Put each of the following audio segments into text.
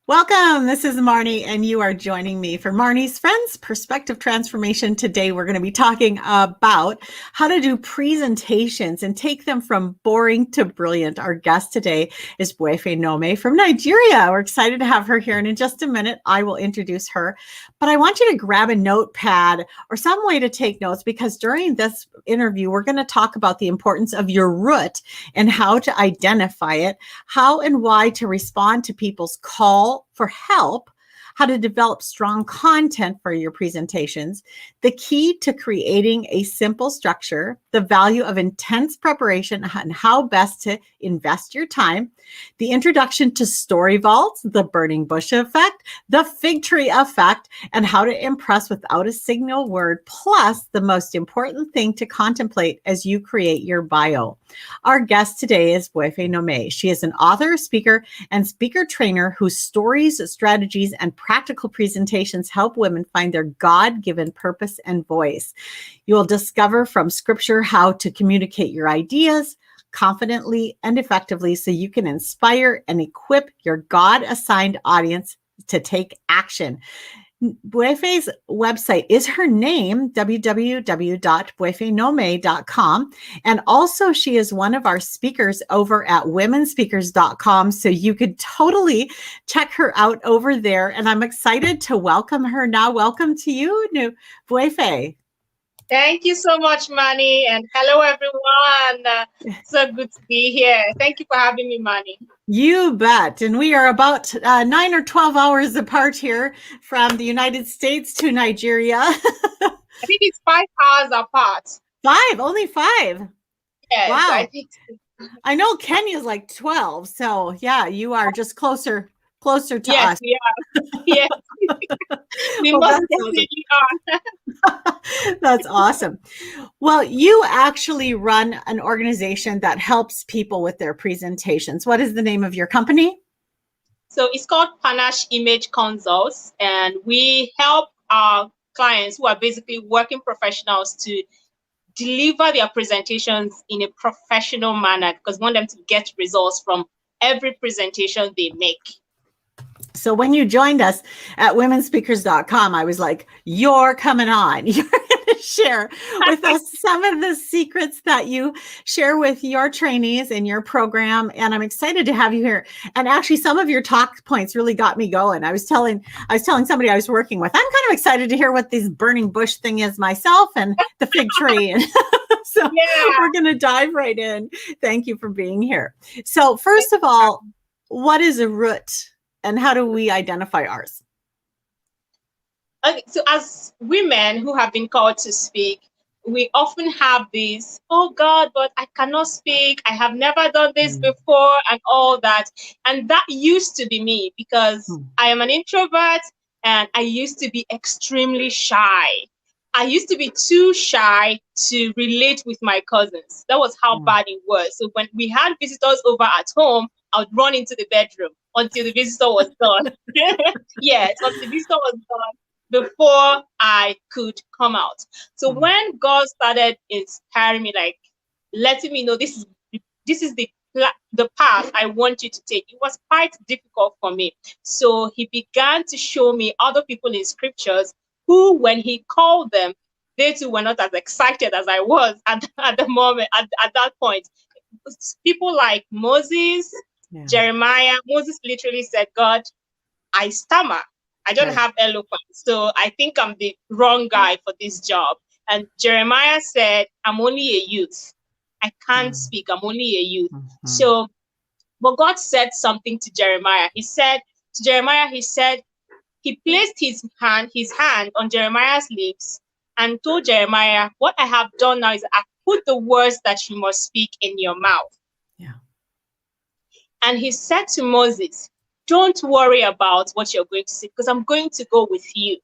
Welcome. This is Marnie, and you are joining me for Marnie's Friends Perspective Transformation. Today, we're going to be talking about how to do presentations and take them from boring to brilliant. Our guest today is Buife Nomeh from Nigeria. We're excited to have her here, and in just a minute, I will introduce her. But I want you to grab a notepad or some way to take notes, because during this interview, we're going to talk about the importance of your root and how to identify it, how and why to respond to people's call for help, how to develop strong content for your presentations, the key to creating a simple structure, the value of intense preparation, and how best to invest your time, the introduction to story vaults, the burning bush effect, the fig tree effect, and how to impress without a signal word, plus the most important thing to contemplate as you create your bio. Our guest today is Buife Nomeh. She is an author, speaker, and speaker trainer whose stories, strategies, and practical presentations help women find their God-given purpose and voice. You will discover from scripture how to communicate your ideas confidently and effectively so you can inspire and equip your God-assigned audience to take action. Buife's website is her name, www.buifenomeh.com. And also she is one of our speakers over at womenspeakers.com. So you could totally check her out over there. And I'm excited to welcome her now. Welcome to you, Buife. Thank you so much, Marnie. And hello, everyone. So good to be here. Thank you for having me, Marnie. You bet. And we are about 9 or 12 hours apart here from the United States to Nigeria. I think it's 5 hours apart. Only 5. Yes, wow. I think so. I know Kenya's like 12. So yeah, you are just closer to us. Yes, we are. Yes. We most definitely are. That's awesome. Well, you actually run an organization that helps people with their presentations. What is the name of your company? So it's called Panache Image Consults, and we help our clients who are basically working professionals to deliver their presentations in a professional manner, because we want them to get results from every presentation they make. So when you joined us at womenspeakers.com, I was like, you're coming on. You're going to share with us some of the secrets that you share with your trainees in your program. And I'm excited to have you here. And actually, some of your talk points really got me going. I was telling somebody I was working with, I'm kind of excited to hear what this burning bush thing is myself, and the fig tree. And so we're going to dive right in. Thank you for being here. So first of all, what is a root? And how do we identify ours? Okay, so as women who have been called to speak, we often have this, oh God, but I cannot speak. I have never done this before, and all that. And that used to be me, because I am an introvert and I used to be extremely shy. I used to be too shy to relate with my cousins. That was how bad it was. So when we had visitors over at home, I would run into the bedroom until the visitor was done. Yes, until the visitor was done before I could come out. So when God started inspiring me, like letting me know this is the path I want you to take, it was quite difficult for me. So he began to show me other people in scriptures who, when he called them, they too were not as excited as I was at the moment, at that point. People like Moses, Jeremiah. Moses literally said, God, I stammer. I don't have eloquence. So I think I'm the wrong guy for this job. And Jeremiah said, I'm only a youth. I can't speak. I'm only a youth. So, but God said something to Jeremiah. He placed his hand on Jeremiah's lips and told Jeremiah, what I have done now is I put the words that you must speak in your mouth. Yeah. And he said to Moses, don't worry about what you're going to say, because I'm going to go with you.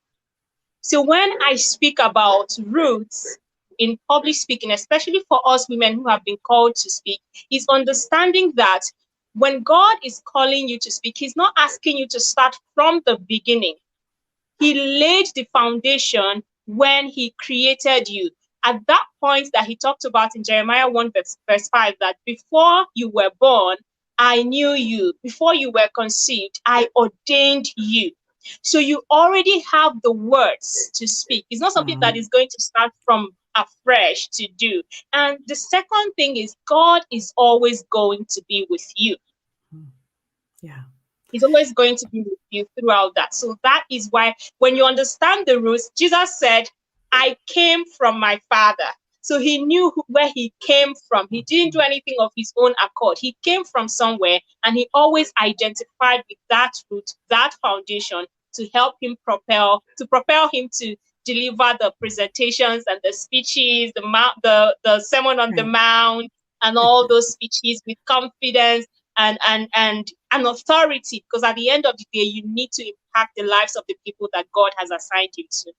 So when I speak about roots in public speaking, especially for us women who have been called to speak, is understanding that when God is calling you to speak, he's not asking you to start from the beginning. He laid the foundation when he created you. At that point that he talked about in Jeremiah 1 verse 5, that before you were born, I knew you. Before you were conceived, I ordained you. So you already have the words to speak. It's not something that is going to start from afresh to do. And the second thing is God is always going to be with you. Yeah. He's always going to be with you throughout that. So that is why when you understand the roots, Jesus said, I came from my Father. So he knew where he came from. He didn't do anything of his own accord. He came from somewhere, and he always identified with that root, that foundation, to help him propel him to deliver the presentations and the speeches, the Sermon on the Mount, and all those speeches with confidence and authority, because at the end of the day, you need to impact the lives of the people that God has assigned you to.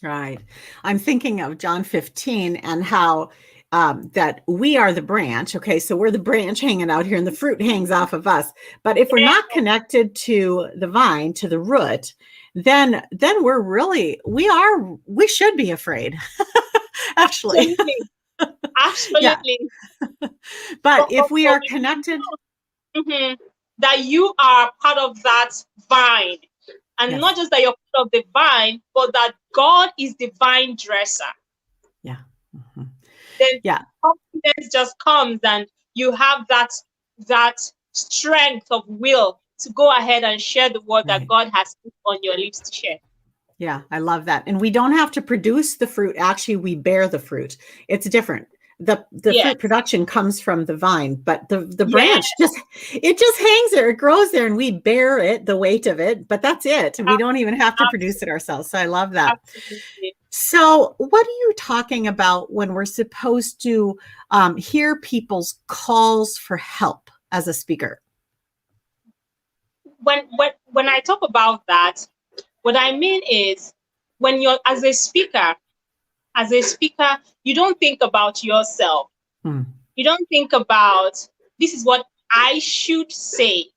Right. I'm thinking of John 15 and how that we are the branch. Okay, so we're the branch hanging out here and the fruit hangs off of us. But if we're not connected to the vine, to the root, then we should be afraid. Actually. Absolutely. But if we are connected, that you are part of that vine, and not just that you're part of the vine, but that God is the vine dresser. Yeah. Then confidence just comes, and you have that strength of will to go ahead and share the word that God has put on your lips to share. Yeah, I love that. And we don't have to produce the fruit. Actually, we bear the fruit. It's different. The fruit production comes from the vine, but the branch just hangs there. It grows there, and we bear it, the weight of it. But that's it. We don't even have to produce it ourselves. So I love that. Absolutely. So what are you talking about when we're supposed to hear people's calls for help as a speaker? When I talk about that, what I mean is, when you're as a speaker, you don't think about yourself. You don't think about, this is what I should say,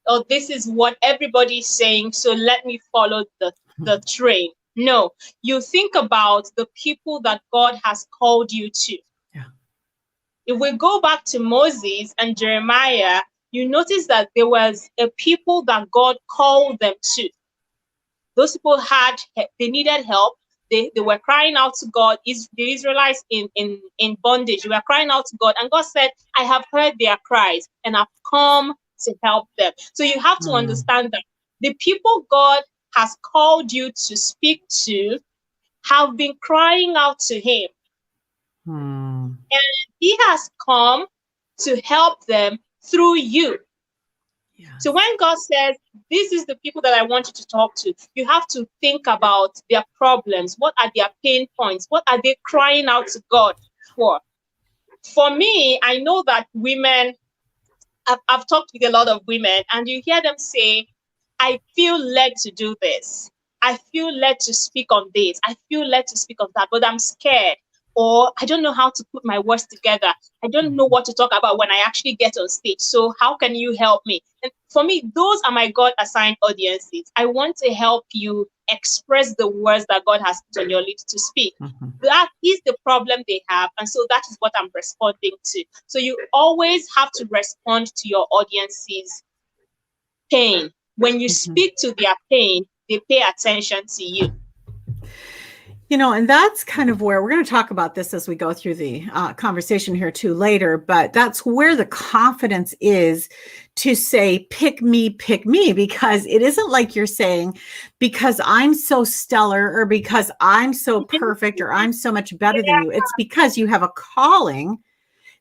or this is what everybody's saying, so let me follow the train. No, you think about the people that God has called you to. Yeah. If we go back to Moses and Jeremiah, you notice that there was a people that God called them to. Those people they needed help. They were crying out to God. The Israelites in bondage, they were crying out to God. And God said, I have heard their cries and I've come to help them. So you have to understand that the people God has called you to speak to have been crying out to him. And he has come to help them through you. So when God says, this is the people that I want you to talk to, you have to think about their problems. What are their pain points? What are they crying out to God for? For me, I know that women, I've talked with a lot of women, and you hear them say, I feel led to do this. I feel led to speak on this. I feel led to speak on that, but I'm scared. Or I don't know how to put my words together. I don't know what to talk about when I actually get on stage. So how can you help me? And for me, those are my God-assigned audiences. I want to help you express the words that God has put on your lips to speak. That is the problem they have. And so that is what I'm responding to. So you always have to respond to your audience's pain. When you speak to their pain, they pay attention to you. You know, and that's kind of where we're going to talk about this as we go through the conversation here too later, but that's where the confidence is to say, pick me, because it isn't like you're saying, because I'm so stellar or because I'm so perfect or I'm so much better than you. It's because you have a calling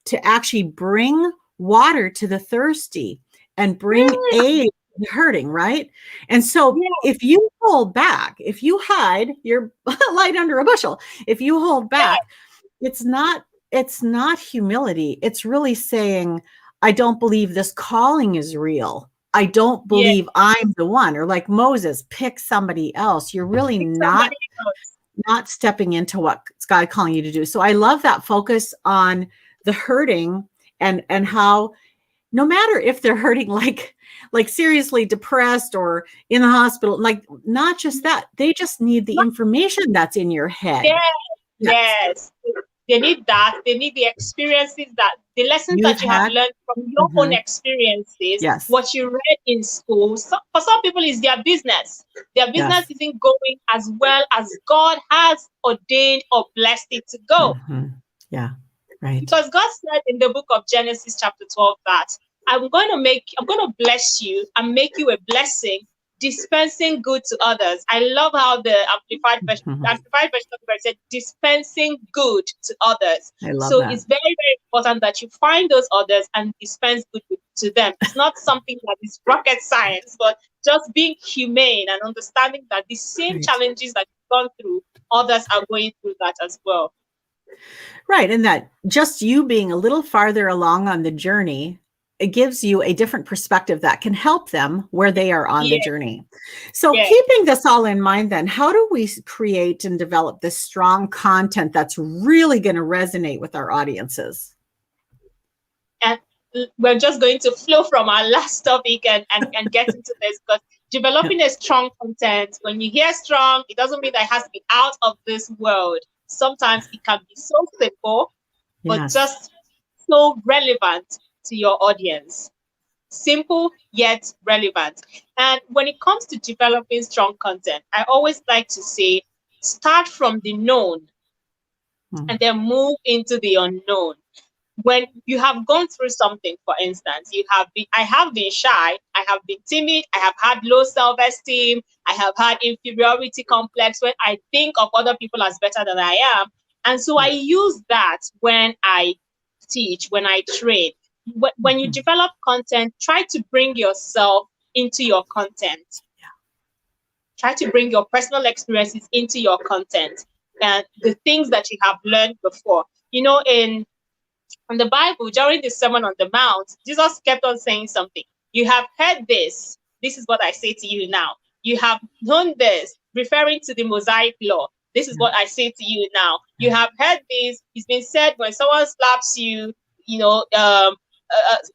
to actually bring water to the thirsty and bring aid to the hurting, right? And so if you hold back, if you hide your light under a bushel, if you hold back, it's not humility. It's really saying, I don't believe this calling is real. I don't believe I'm the one. Or like Moses, pick somebody else. You're really not stepping into what God calling you to do. So I love that focus on the hurting and how no matter if they're hurting like seriously depressed or in the hospital, like not just that, they just need the information that's in your head. Yes. They need that. They need the experiences, that the lessons You've that you have had. learned from your own Mhm. experiences, Yes. what you read in school. So for some people, it's their business. Their business Yes. isn't going as well as God has ordained or blessed it to go. Mhm. Yeah. Right. Because God said in the book of Genesis, chapter 12, that I'm going to bless you and make you a blessing, dispensing good to others. I love how the Mhm. Amplified version of the Bible said, dispensing good to others. I love So that. it's very, very important that you find those others and dispense good to them. It's not something that is rocket science, but just being humane and understanding that the same Right. challenges that you've gone through, others are going through that as well. Right. And that just you being a little farther along on the journey, it gives you a different perspective that can help them where they are on the Yeah, journey. So, yeah. keeping this all in mind, then, how do we create and develop this strong content that's really going to resonate with our audiences? And we're just going to flow from our last topic and get into this, because Yep. developing a strong content, when you hear strong, it doesn't mean that it has to be out of this world. Sometimes it can be so simple, but Yes. just so relevant to your audience. Simple yet relevant. And when it comes to developing strong content, I always like to say, start from the known and Mm. then move into the unknown. When you have gone through something, for instance, I have been shy, I have been timid, I have had low self-esteem, I have had inferiority complex when I think of other people as better than I am. And so I use that when I teach, when I train. When you Mhm. develop content, try to bring yourself into your content. Try to bring your personal experiences into your content and the things that you have learned before. In the Bible, during the Sermon on the Mount, Jesus kept on saying something. You have heard this. This is what I say to you now. You have known this, referring to the Mosaic law. This is Yeah. what I say to you now. You have heard this. It's been said when someone slaps you, you know,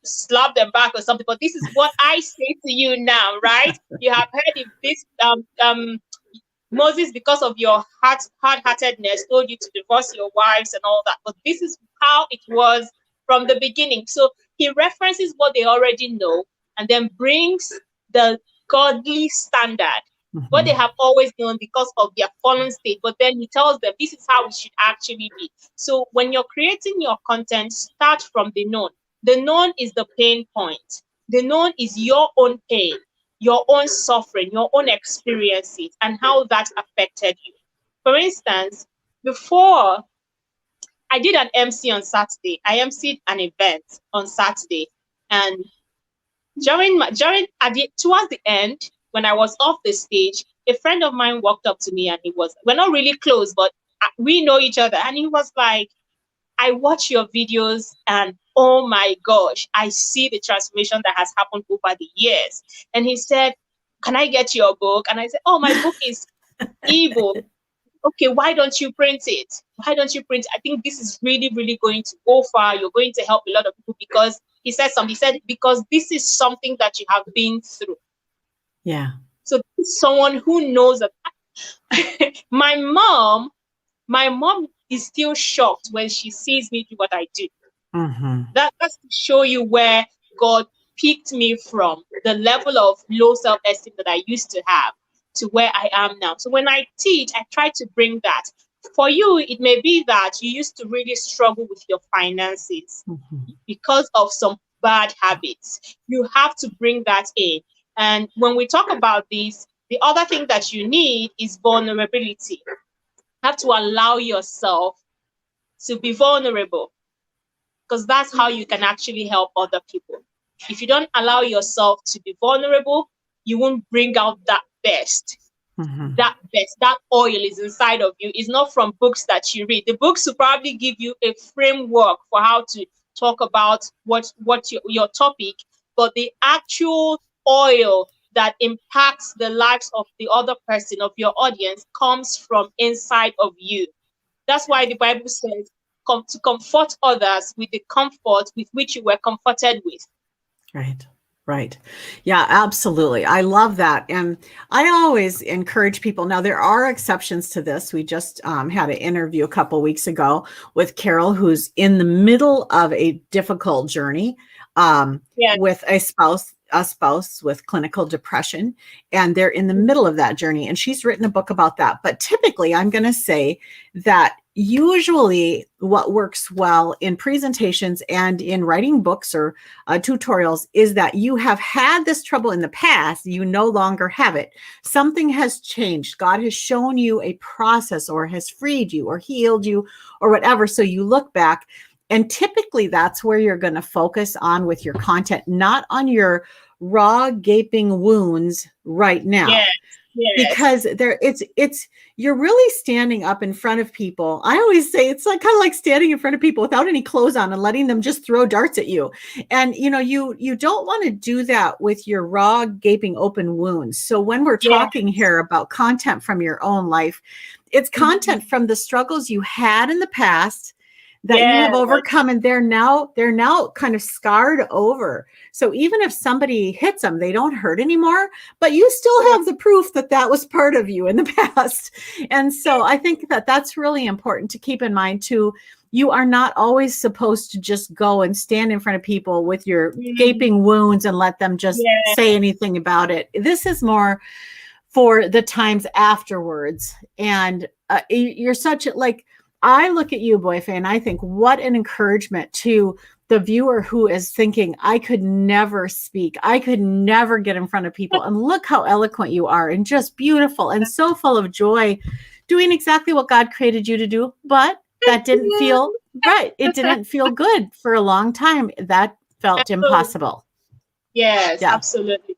slap them back or something. But this is what I say to you now, right? You have heard if this Moses, because of your hard-heartedness, told you to divorce your wives and all that. But this is how it was from the beginning. So he references what they already know and then brings the godly standard, what they Mhm. have always known because of their fallen state. But then he tells them this is how it should actually be. So when you're creating your content, start from the known. The known is the pain point. The known is your own pain, your own suffering, your own experiences, and how that affected you. For instance, before I did an MC on Saturday, I MC'd an event on Saturday, and towards the end, when I was off the stage, a friend of mine walked up to me, and we're not really close, but we know each other, and he was like, I watch your videos and oh my gosh, I see the transformation that has happened over the years. And he said, can I get your book? And I said, oh, my book is ebook. Okay, why don't you print it? Why don't you print it? I think this is really, really going to go far. You're going to help a lot of people, because he said something. He said, because this is something that you have been through. Yeah. So this is someone who knows that. My mom is still shocked when she sees me do what I do. Mhm. That's to show you where God picked me from, the level of low self-esteem that I used to have to where I am now. So when I teach, I try to bring that. For you, it may be that you used to really struggle with your finances Mhm. because of some bad habits. You have to bring that in. And when we talk about this, the other thing that you need is vulnerability. You have to allow yourself to be vulnerable, because that's how you can actually help other people. If you don't allow yourself to be vulnerable, you won't bring out that best. Mhm. That oil is inside of you. It's not from books that you read. The books will probably give you a framework for how to talk about what your topic, but the actual oil that impacts the lives of the other person, of your audience, comes from inside of you. That's why the Bible says, come to comfort others with the comfort with which you were comforted with. Right. Right. Yeah, absolutely. I love that. And I always encourage people. Now, there are exceptions to this. We just had an interview a couple weeks ago with Carol, who's in the middle of a difficult journey Yeah, with a spouse with clinical depression. And they're in the middle of that journey. And she's written a book about that. But typically, I'm going to say that usually what works well in presentations and in writing books or tutorials is that you have had this trouble in the past, you no longer have it. Something has changed. God has shown you a process or has freed you or healed you or whatever. So you look back, and typically that's where you're going to focus on with your content, not on your raw gaping wounds right now, yes, yes, because it's you're really standing up in front of people. I always say it's like kind of like standing in front of people without any clothes on and letting them just throw darts at you. And you don't want to do that with your raw gaping open wounds. So when we're yes, talking here about content from your own life, it's mhm, content from the struggles you had in the past that you have yes, overcome, and they're now kind of scarred over. So even if somebody hits them, they don't hurt anymore, but you still yes, have the proof that that was part of you in the past. And so I think that that's really important to keep in mind too. You are not always supposed to just go and stand in front of people with your mm, gaping wounds and let them just say yes, anything about it. This is more for the times afterwards. And you're such like, I look at you, Buife, and I think what an encouragement to the viewer who is thinking, I could never speak. I could never get in front of people. And look how eloquent you are and just beautiful and so full of joy, doing exactly what God created you to do. But that didn't feel right. It didn't feel good for a long time. That felt so, impossible. yes, Yeah. absolutely,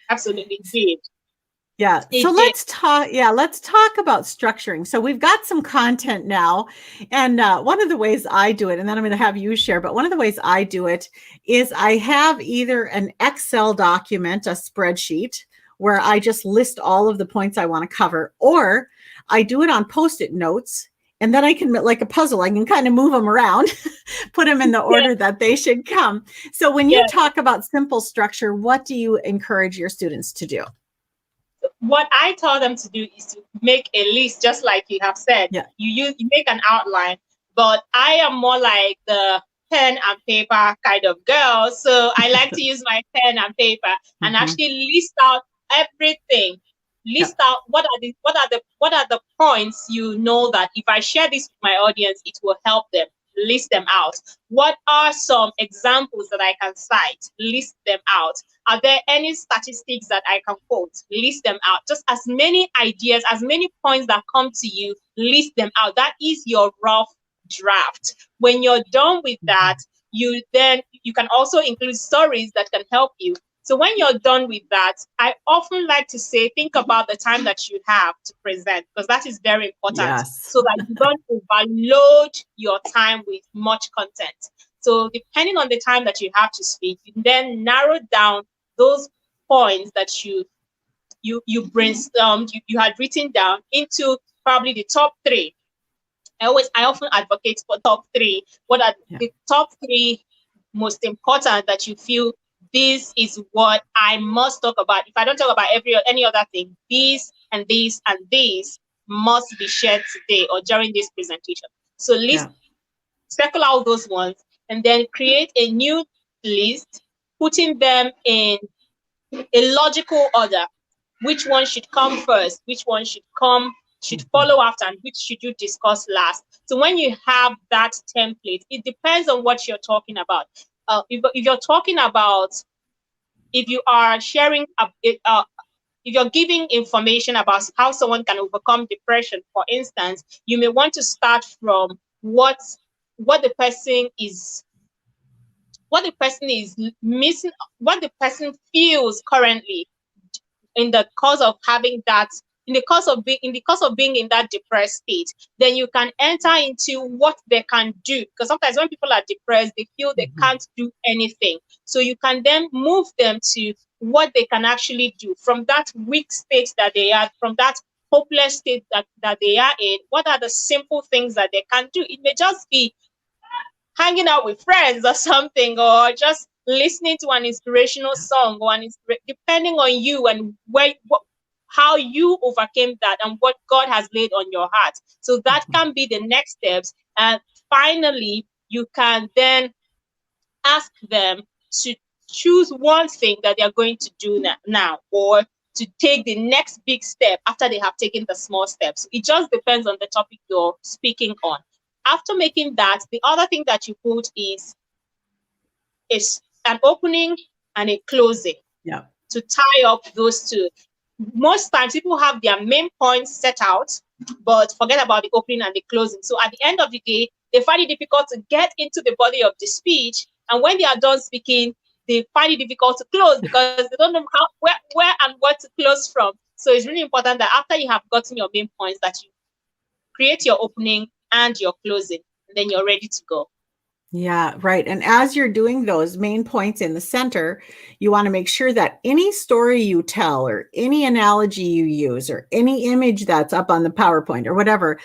absolutely, it did, Yeah. So it did. let's talk. Yeah. Let's talk about structuring. So we've got some content now. And one of the ways I do it, and then I'm going to have you share, but one of the ways I do it is I have either an Excel document, a spreadsheet, where I just list all of the points I want to cover, or I do it on Post-it notes. And then I can, like a puzzle, I can kind of move them around, put them in the Yes, order that they should come. So when you yes. talk about simple structure, what do you encourage your students to do? What I tell them to do is to make a list, just like you have said. Yeah. You make an outline, but I am more like the pen and paper kind of girl. So I like to use my pen and paper and Mhm. actually list out everything. Yeah. List out what are the points you know that if I share this with my audience, it will help them. List them out. What are some examples that I can cite? List them out. Are there any statistics that I can quote? List them out. Just as many ideas, as many points that come to you, list them out. That is your rough draft. When you're done with that, Mhm. you can also include stories that can help you. So when you're done with that, I often like to say, think about the time that you have to present, because that is very important, Yes. so that you don't overload your time with much content. So depending on the time that you have to speak, you then narrow down those points that you brainstormed, you had written down into probably the top three. I often advocate for top three. What are Yeah. the top three most important that you feel this is what I must talk about? If I don't talk about any other thing, this and this and this must be shared today or during this presentation. So list Yeah. circle out those ones and then create a new list, putting them in a logical order. Which one should come first? Which one should Mhm. follow after, and which should you discuss last? So when you have that template, it depends on what you're talking about. If you're talking about, if you are sharing if you're giving information about how someone can overcome depression, for instance, you may want to start from what the person is missing, what the person feels currently in the cause of having that, in the course of being in that depressed state. Then you can enter into what they can do, because sometimes when people are depressed, they feel they Mhm. can't do anything. So you can then move them to what they can actually do from that weak state that they are, from that hopeless state that they are in. What are the simple things that they can do? It may just be hanging out with friends or something, or just listening to an inspirational song or depending on you and how you overcame that and what God has laid on your heart. So that can be the next steps. And finally, you can then ask them to choose one thing that they're going to do now, or to take the next big step after they have taken the small steps. It just depends on the topic you're speaking on. After making that, the other thing that you put is an opening and a closing. Yeah. To tie up those two. Most times people have their main points set out, but forget about the opening and the closing. So at the end of the day, they find it difficult to get into the body of the speech. And when they are done speaking, they find it difficult to close because they don't know where and what to close from. So it's really important that after you have gotten your main points, that you create your opening and your closing, and then you're ready to go. Yeah, right. And as you're doing those main points in the center, you want to make sure that any story you tell or any analogy you use or any image that's up on the PowerPoint or whatever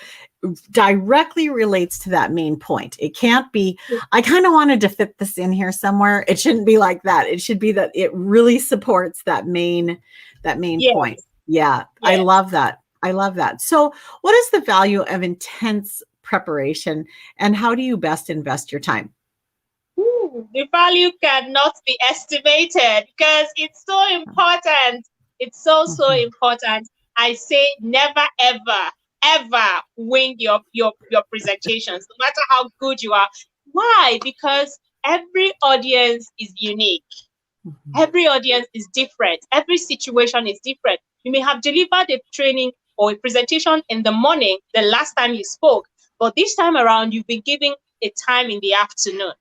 directly relates to that main point. It can't be, I kind of wanted to fit this in here somewhere. It shouldn't be like that. It should be that it really supports that main point. Yeah, I love that. I love that. So what is the value of intense preparation and how do you best invest your time? The value cannot be estimated because it's so important. It's so important. I say never ever wing your presentations, no matter how good you are. Why? Because every audience is unique. Every audience is different. Every situation is different. You may have delivered a training or a presentation in the morning the last time you spoke, but this time around you've been given a time in the afternoon.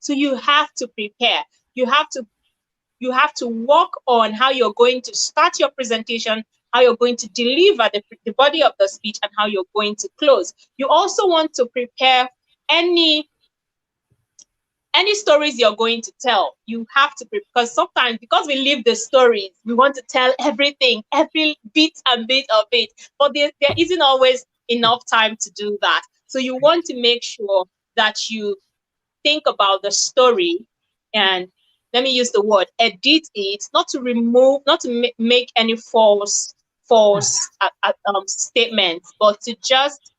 So you have to prepare. You have to work on how you're going to start your presentation, how you're going to deliver the body of the speech, and how you're going to close. You also want to prepare any stories you're going to tell. You have to, because sometimes, because we live the stories, we want to tell everything, every bit and bit of it, but there isn't always enough time to do that. So you want to make sure that you think about the story and, let me use the word, edit it, not to remove, not to make any false statements, but to just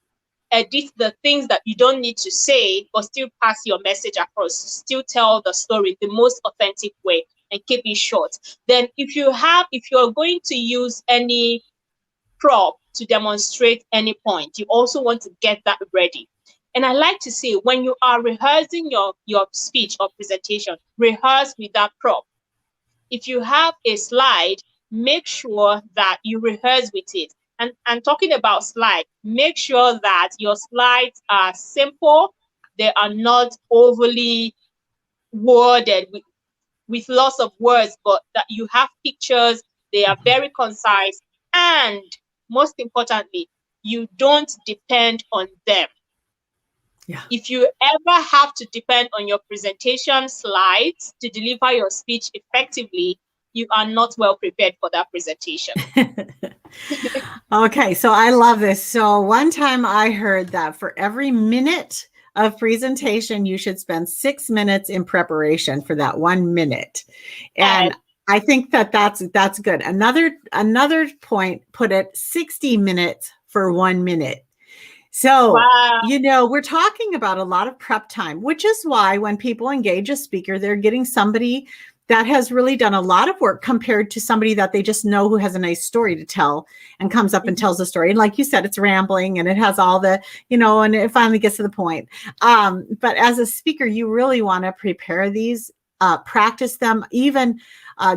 edit the things that you don't need to say, but still pass your message across, still tell the story the most authentic way and keep it short. Then if you're going to use any prop to demonstrate any point, you also want to get that ready. And I like to say, when you are rehearsing your speech or presentation, rehearse with that prop. If you have a slide, make sure that you rehearse with it. And talking about slide, make sure that your slides are simple. They are not overly worded with lots of words, but that you have pictures. They are very concise. And most importantly, you don't depend on them. Yeah. If you ever have to depend on your presentation slides to deliver your speech effectively, you are not well prepared for that presentation. Okay, so I love this. So one time I heard that for every minute of presentation, you should spend 6 minutes in preparation for that 1 minute. And I think that's good. Another point, put it 60 minutes for 1 minute. So, wow. We're talking about a lot of prep time, which is why when people engage a speaker, they're getting somebody that has really done a lot of work compared to somebody that they just know who has a nice story to tell and comes up and tells a story. And like you said, it's rambling and it has all the, and it finally gets to the point. But as a speaker, you really want to prepare these, practice them. Even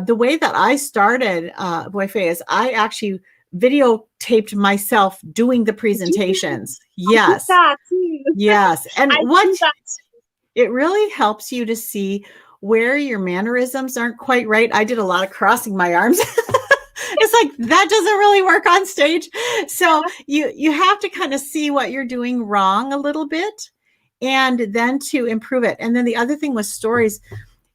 the way that I started, Buife, is I actually videotaped myself doing the presentations. Yes. Yes. And it really helps you to see where your mannerisms aren't quite right. I did a lot of crossing my arms. It's like, that doesn't really work on stage. So you have to kind of see what you're doing wrong a little bit and then to improve it. And then the other thing with stories,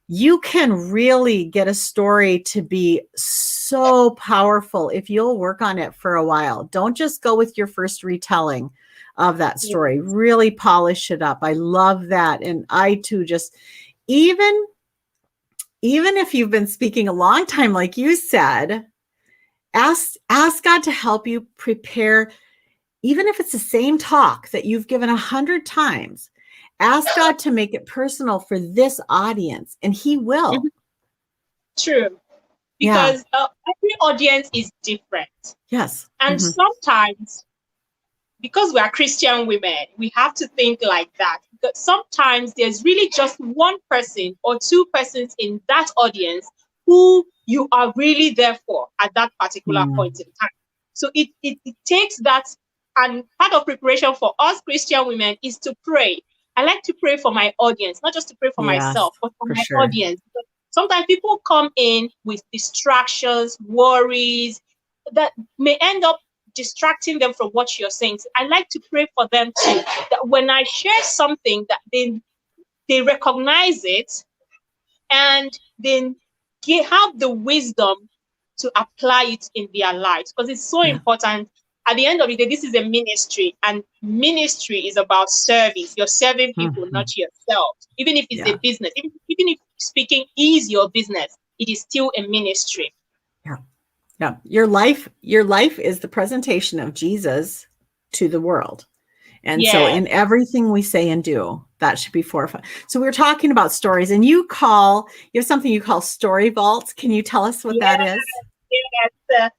you can really get a story to be so powerful if you'll work on it for a while. Don't just go with your first retelling of that story. Really polish it up. I love that. And I too, just even even if you've been speaking a long time, like you said, ask God to help you prepare, even if it's the same talk that you've given 100 times. Ask God to make it personal for this audience, and He will. True. Yeah. Because every audience is different. Yes. And sometimes, because we are Christian women, we have to think like that. Because sometimes there's really just one person or two persons in that audience who you are really there for at that particular point in time. So it takes that, and part of preparation for us Christian women is to pray. I like to pray for my audience, not just to pray for Yes, myself, but for for my sure. audience. Because sometimes people come in with distractions, worries that may end up distracting them from what you're saying. So I like to pray for them too, that when I share something, that they recognize it, and then have the wisdom to apply it in their lives, because it's so important. At the end of the day, this is a ministry, and ministry is about service. You're serving people, not yourself. Even if it's a business, even if speaking is your business, it is still a ministry. Yeah. Your life is the presentation of Jesus to the world. And so in everything we say and do, that should be forefront. So we're talking about stories, and you have something you call story vaults. Can you tell us what that is? Yes.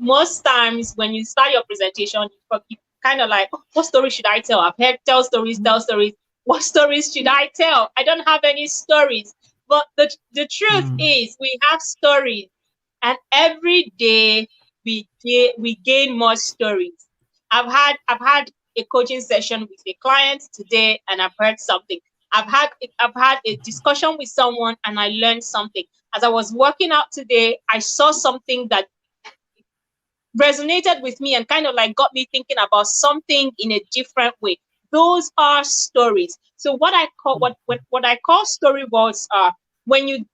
Most times when you start your presentation, you kind of like, what story should I tell? I've heard tell stories. What stories should I tell? I don't have any stories. But the truth is, we have stories, and every day we gain more stories. I've had a coaching session with a client today, and I've heard something. I've had a discussion with someone, and I learned something. As I was working out today, I saw something that resonated with me and kind of like got me thinking about something in a different way. Those are stories. So what I call story vaults are when you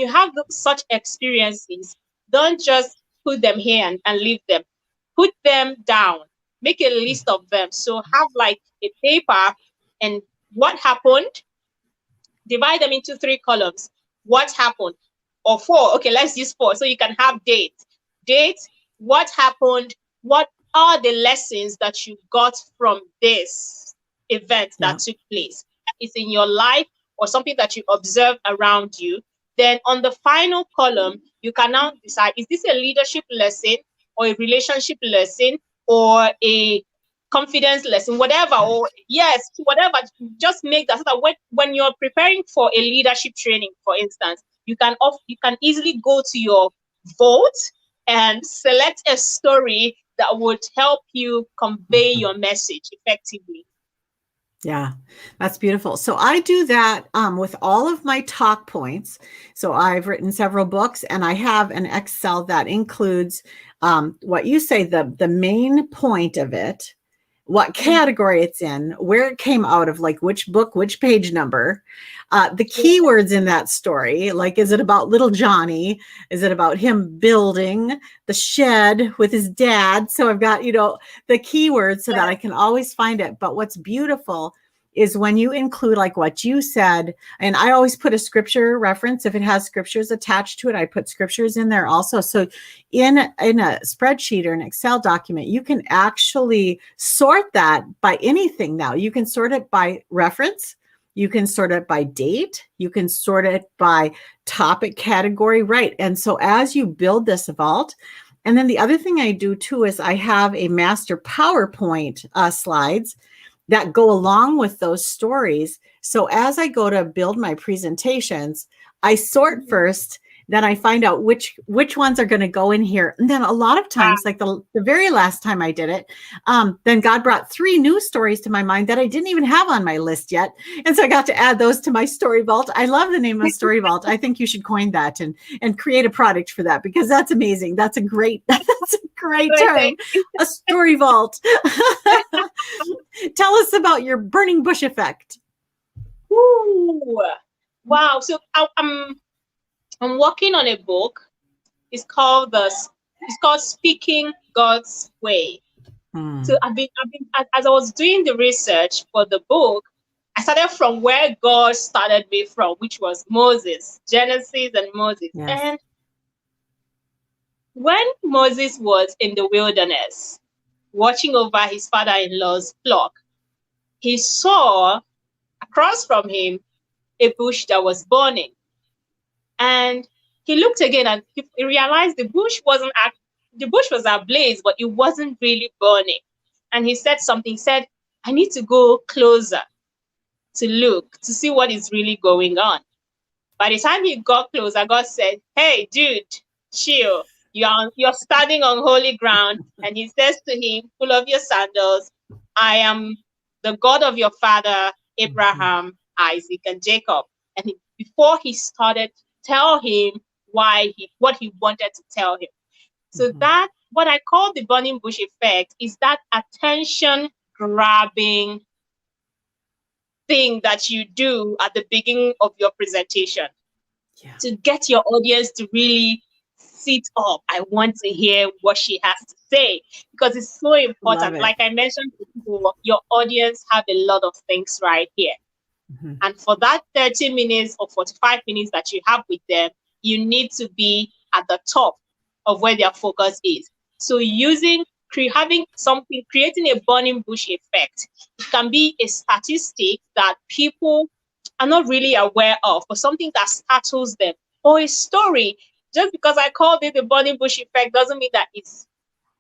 have such experiences, don't just put them here and leave them. Put them down. Make a list of them. So have like a paper, and what happened, divide them into 3 columns. What happened? Or 4. Okay, let's use 4. So you can have date, what happened, what are the lessons that you got from this event that took place. It's in your life or something that you observe around you. Then on the final column, you can now decide, is this a leadership lesson or a relationship lesson or a confidence lesson, whatever, or whatever. Just make that so that when you're preparing for a leadership training, for instance, you can easily go to your vote and select a story that would help you convey your message effectively. Yeah, that's beautiful. So I do that with all of my talk points. So I've written several books, and I have an Excel that includes what you say, the main point of it, what category it's in, where it came out of, like which book, which page number, the keywords in that story. Like, is it about little Johnny? Is it about him building the shed with his dad? So I've got, the keywords so that I can always find it. But what's beautiful is when you include like what you said, and I always put a scripture reference. If it has scriptures attached to it, I put scriptures in there also. So in a spreadsheet or an Excel document, you can actually sort that by anything now. You can sort it by reference. You can sort it by date. You can sort it by topic category, right? And so as you build this vault, and then the other thing I do too is I have a master PowerPoint slides that go along with those stories. So as I go to build my presentations, I sort first, then I find out which ones are going to go in here. And then a lot of times, like the very last time I did it, then God brought 3 new stories to my mind that I didn't even have on my list yet. And so I got to add those to my story vault. I love the name of story vault. I think you should coin that and create a product for that, because that's amazing. That's a great term, a story vault. Tell us about your burning bush effect. Ooh, wow. So I'm working on a book. It's called Speaking God's Way. So I've been as I was doing the research for the book, I started from where God started me from, which was Moses, Genesis and Moses. Yes. And when Moses was in the wilderness, watching over his father-in-law's flock, he saw across from him a bush that was burning. And he looked again and he realized the bush was ablaze, but it wasn't really burning. And he said something, he said, I need to go closer to look, to see what is really going on. By the time he got closer, God said, hey, dude, chill. You're standing on holy ground. And he says to him, pull off your sandals. I am the God of your father, Abraham, Isaac, and Jacob. And before he started, tell him what he wanted to tell him. So that, what I call the burning bush effect, is that attention grabbing thing that you do at the beginning of your presentation. Yeah. To get your audience to really sit up. I want to hear what she has to say, because it's so important. Like I mentioned before, your audience have a lot of things right here. And for that 30 minutes or 45 minutes that you have with them, you need to be at the top of where their focus is. So creating a burning bush effect, it can be a statistic that people are not really aware of, or something that startles them, or a story. Just because I called it the burning bush effect doesn't mean that it's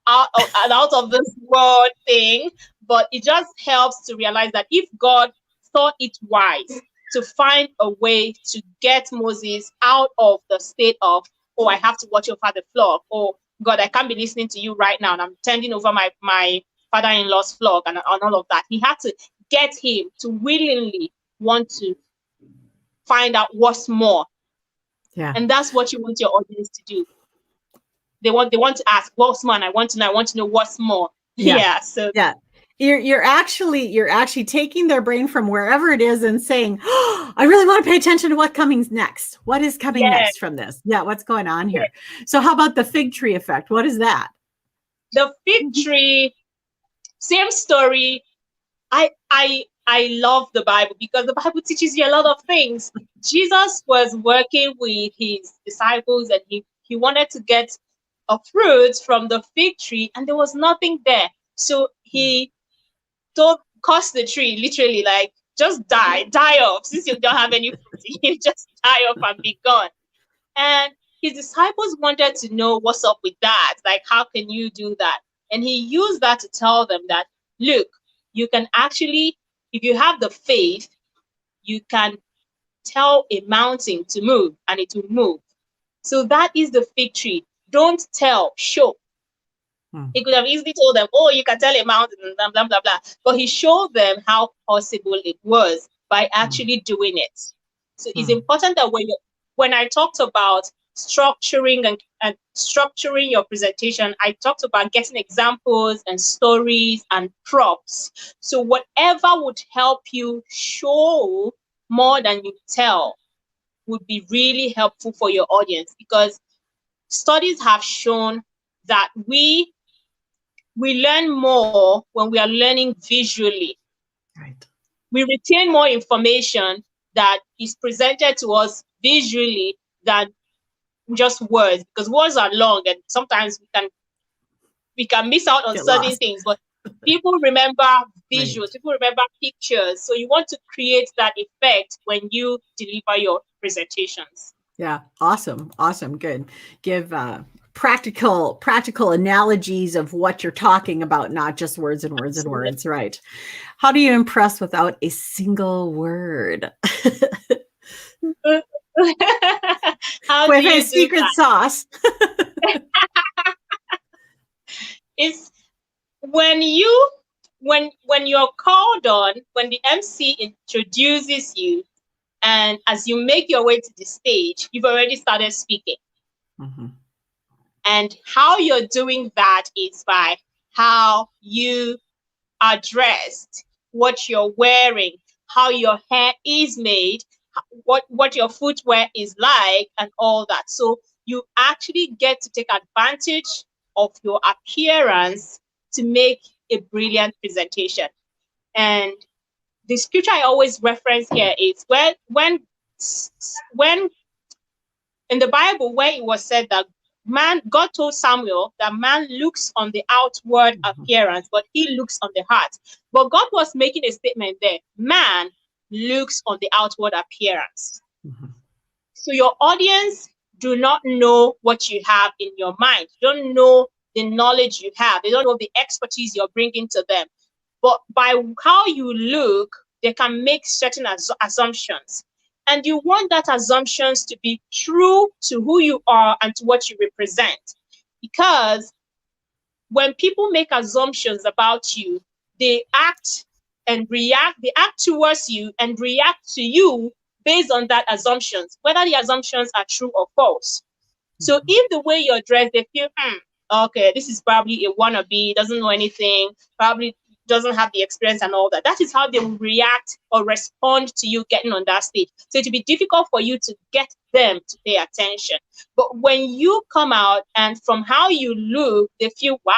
out of this world thing, but it just helps to realize that if God thought it wise to find a way to get Moses out of the state of, oh, I have to watch over the flock, or God, I can't be listening to you right now, and I'm tending over my father-in-law's flock and all of that. He had to get him to willingly want to find out what's more. Yeah. And that's what you want your audience to do. They want to ask, what's more? And I want to know what's more. Yeah. So yeah. You're actually taking their brain from wherever it is and saying, oh, I really want to pay attention to what comes next. What is coming next from this? Yeah, what's going on here? So how about the fig tree effect? What is that? The fig tree, same story. I love the Bible because the Bible teaches you a lot of things. Jesus was working with his disciples and he wanted to get a fruit from the fig tree, and there was nothing there. So he cursed the tree, literally, like, just die off. Since you don't have any fruit, you just die off and be gone. And his disciples wanted to know what's up with that. Like, how can you do that? And he used that to tell them that, look, you can actually, if you have the faith, you can tell a mountain to move and it will move. So that is the fig tree. Don't tell, show. He could have easily told them, oh, you can tell a mountain, blah, blah, blah, blah. But he showed them how possible it was by actually doing it. So it's important that when I talked about structuring and structuring your presentation, I talked about getting examples and stories and props. So whatever would help you show more than you tell would be really helpful for your audience, because studies have shown that we learn more when we are learning visually. Right. We retain more information that is presented to us visually than just words, because words are long and sometimes we can miss out on certain things. But people remember visuals, right. People remember pictures. So you want to create that effect when you deliver your presentations. Yeah, awesome, good. Give practical analogies of what you're talking about, not just words and words and words, right? How do you impress without a single word? With a secret sauce. It's when you're called on, when the MC introduces you, and as you make your way to the stage, you've already started speaking. And how you're doing that is by how you are dressed, what you're wearing, how your hair is made, what your footwear is like, and all that. So you actually get to take advantage of your appearance to make a brilliant presentation. And the scripture I always reference here is when in the Bible, where it was said that God told Samuel that man looks on the outward appearance, but he looks on the heart. But God was making a statement there. Man looks on the outward appearance. So your audience do not know what you have in your mind. You don't know the knowledge you have. They don't know the expertise you're bringing to them. But by how you look, they can make certain assumptions. And you want that assumptions to be true to who you are and to what you represent. Because when people make assumptions about you, they act and react, they act towards you and react to you based on that assumptions, whether the assumptions are true or false. So if the way you're dressed, they feel, okay, this is probably a wannabe, doesn't know anything, probably doesn't have the experience and all that. That is how they will react or respond to you getting on that stage. So it will be difficult for you to get them to pay attention. But when you come out and from how you look, they feel, wow,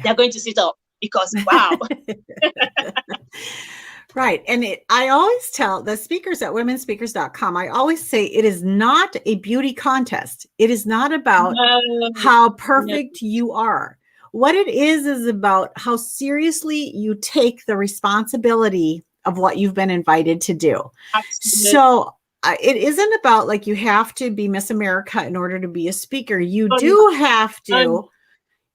they're going to sit up because, wow. Right. And I always tell the speakers at womenspeakers.com, I always say it is not a beauty contest. It is not about how perfect you are. What it is about how seriously you take the responsibility of what you've been invited to do. Absolutely. So it isn't about like you have to be Miss America in order to be a speaker. You do have to,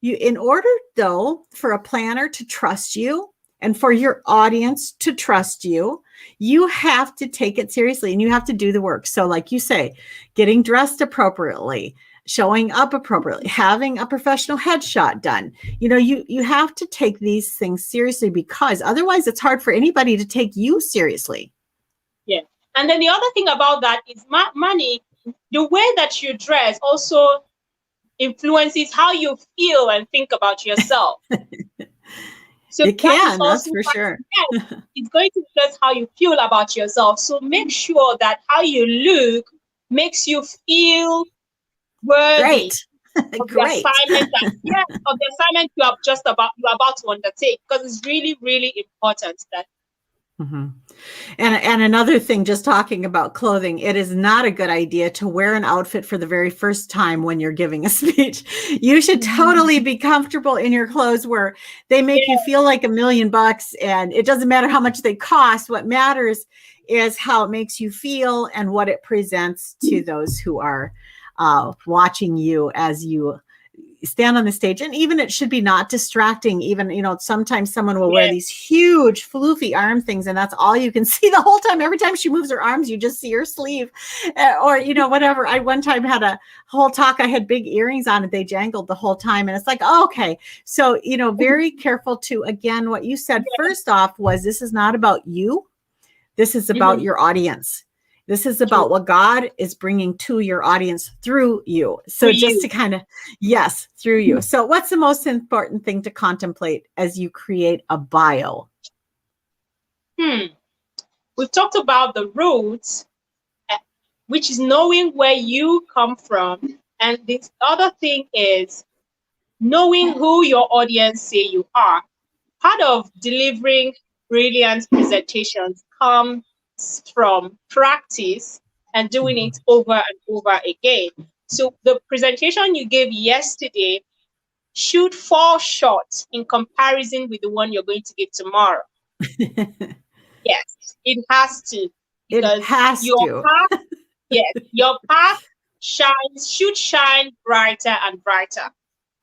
in order though, for a planner to trust you, and for your audience to trust you, you have to take it seriously and you have to do the work. So like you say, getting dressed appropriately, showing up appropriately, having a professional headshot done. You know, you have to take these things seriously because otherwise it's hard for anybody to take you seriously. Yeah. And then the other thing about that is money, the way that you dress also influences how you feel and think about yourself. So it can, that's for sure. It's going to influence how you feel about yourself. So make sure that how you look makes you feel worthy of the assignment of the assignment you're about to undertake, because it's really, really important that. And another thing, just talking about clothing, it is not a good idea to wear an outfit for the very first time when you're giving a speech. You should totally be comfortable in your clothes where they make you feel like $1 million, and it doesn't matter how much they cost. What matters is how it makes you feel and what it presents to those who are watching you as you stand on the stage. And even it should be not distracting. Even, you know, sometimes someone will wear these huge floofy arm things and that's all you can see the whole time. Every time she moves her arms, you just see her sleeve or, you know, whatever. I one time had a whole talk. I had big earrings on and they jangled the whole time. And it's like, oh, okay. So, you know, very careful to, again, what you said first off was this is not about you. This is about your audience. This is about what God is bringing to your audience through you. So just to kind of, through you. So what's the most important thing to contemplate as you create a bio? We've talked about the roots, which is knowing where you come from. And this other thing is knowing who your audience say you are. Part of delivering brilliant presentations comes from practice and doing it over and over again. So the presentation you gave yesterday should fall short in comparison with the one you're going to give tomorrow. Yes, it has to. Because it has your path, your path should shine brighter and brighter.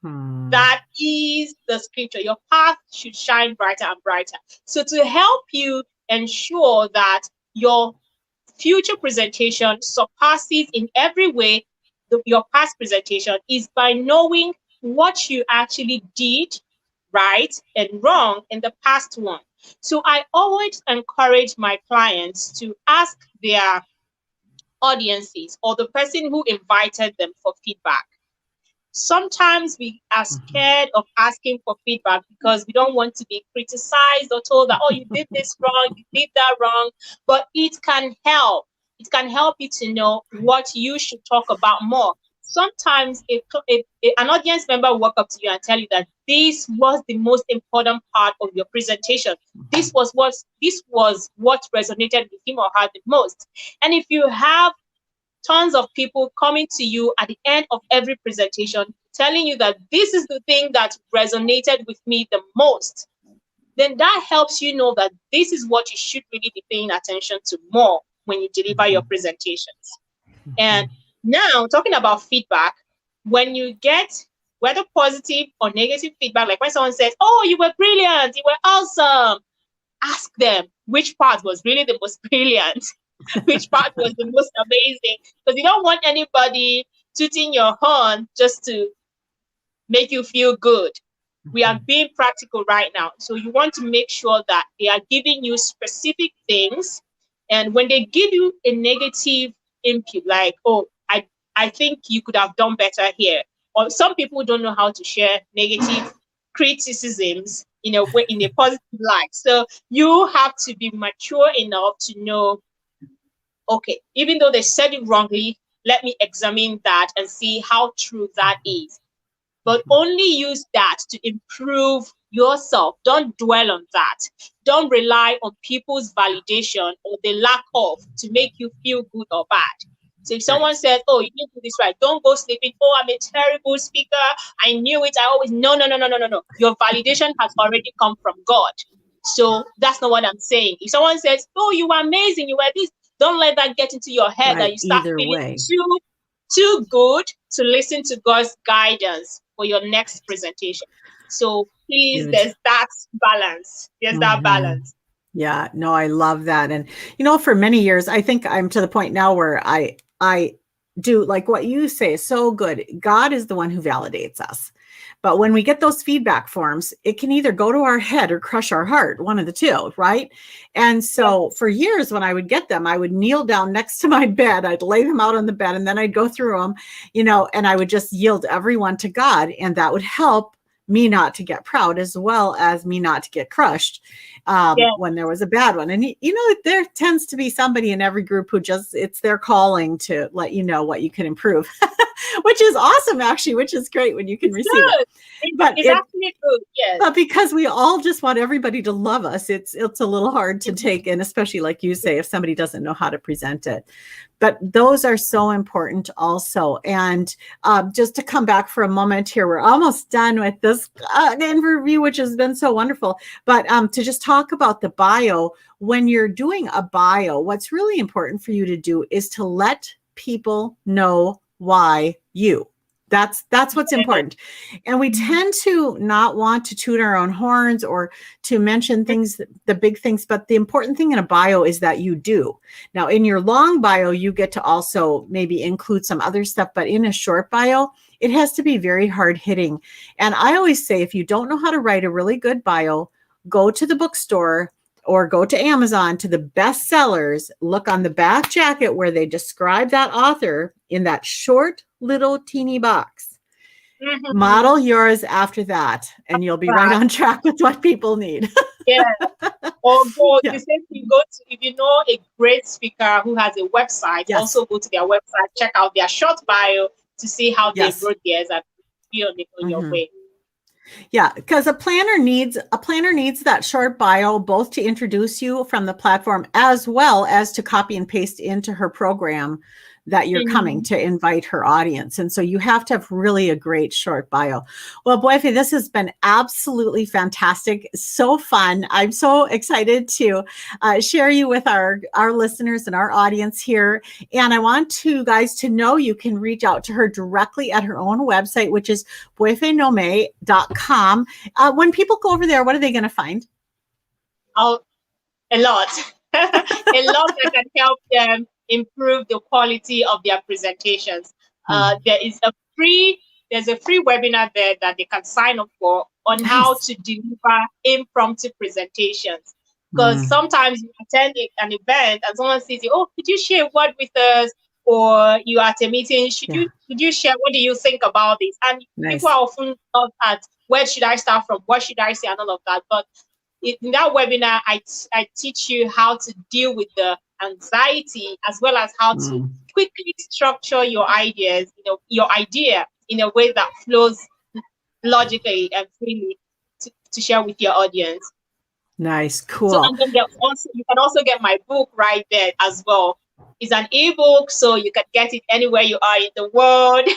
That is the scripture. Your path should shine brighter and brighter. So to help you ensure that your future presentation surpasses in every way your past presentation is by knowing what you actually did right and wrong in the past one. So I always encourage my clients to ask their audiences or the person who invited them for feedback. Sometimes we are scared of asking for feedback because we don't want to be criticized or told that, oh, you did this wrong, you did that wrong. But it can help. It can help you to know what you should talk about more. Sometimes an audience member will walk up to you and tell you that this was the most important part of your presentation. This was what resonated with him or her the most. And if you have tons of people coming to you at the end of every presentation telling you that this is the thing that resonated with me the most, then that helps you know that this is what you should really be paying attention to more when you deliver your presentations. And now, talking about feedback, when you get whether positive or negative feedback, like when someone says, "Oh, you were brilliant, you were awesome," ask them which part was really the most brilliant, which part was the most amazing, because you don't want anybody tooting your horn just to make you feel good. We are being practical right now. So you want to make sure that they are giving you specific things. And when they give you a negative input, like, "Oh, I think you could have done better here." Or some people don't know how to share negative criticisms in a way, in a positive light. So you have to be mature enough to know, okay, even though they said it wrongly, let me examine that and see how true that is. But only use that to improve yourself. Don't dwell on that. Don't rely on people's validation or the lack of to make you feel good or bad. So if someone says, "Oh, you didn't do this right," don't go sleeping. "Oh, I'm a terrible speaker. I knew it. I always..." No. Your validation has already come from God. So that's not what I'm saying. If someone says, "Oh, you were amazing, you were this," don't let that get into your head that you start feeling too good to listen to God's guidance for your next presentation. So please, there's that balance. That balance. Yeah, no, I love that. And, for many years, I think I'm to the point now where I do like what you say is so good. God is the one who validates us. But when we get those feedback forms, it can either go to our head or crush our heart, one of the two, right? And so for years when I would get them, I would kneel down next to my bed. I'd lay them out on the bed and then I'd go through them, and I would just yield everyone to God. And that would help me not to get proud as well as me not to get crushed when there was a bad one. And, there tends to be somebody in every group who it's their calling to let you know what you can improve, which is awesome, actually, which is great when you can receive it. But it's actually good, yes. But because we all just want everybody to love us, it's a little hard to take, and especially like you say, if somebody doesn't know how to present it. But those are so important also. And just to come back for a moment here, we're almost done with this interview, which has been so wonderful. But to just talk about the bio, when you're doing a bio, what's really important for you to do is to let people know why you. That's what's important. And we tend to not want to toot our own horns or to mention things, the big things, but the important thing in a bio is that you do. Now, in your long bio, you get to also maybe include some other stuff, but in a short bio, it has to be very hard hitting. And I always say, if you don't know how to write a really good bio, go to the bookstore or go to Amazon to the bestsellers, look on the back jacket where they describe that author in that short little teeny box. Model yours after that, and you'll be right on track with what people need. Or go, the same thing, if you know a great speaker who has a website, also go to their website, check out their short bio to see how they wrote theirs and be on your way. Yeah, because a planner needs that short bio, both to introduce you from the platform as well as to copy and paste into her program that you're coming to invite her audience. And so you have to have really a great short bio. Well, Buife, this has been absolutely fantastic. So fun. I'm so excited to share you with our listeners and our audience here. And I want you guys to know you can reach out to her directly at her own website, which is buifenomeh.com. When people go over there, what are they going to find? A lot. A lot that can help them improve the quality of their presentations. There's a free webinar there that they can sign up for on how to deliver impromptu presentations. Because sometimes you attend an event and someone says, "Oh, could you share a word with us?" Or you are at a meeting, could you share, what do you think about this? And people are often not at, where should I start from? What should I say? And all of that. But in that webinar, I teach you how to deal with the anxiety, as well as how to quickly structure your ideas, your idea in a way that flows logically and freely to share with your audience. Nice. So, Cool. and then you can also get my book right there as well. It's an ebook, so you can get it anywhere you are in the world.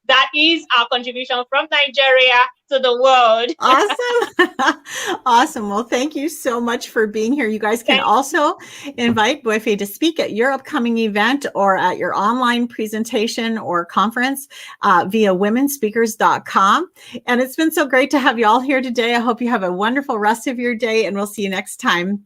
That is our contribution from Nigeria to the world. Awesome. Awesome. Well, thank you so much for being here. You guys can also invite Buife to speak at your upcoming event or at your online presentation or conference via womenspeakers.com. And it's been so great to have you all here today. I hope you have a wonderful rest of your day, and we'll see you next time.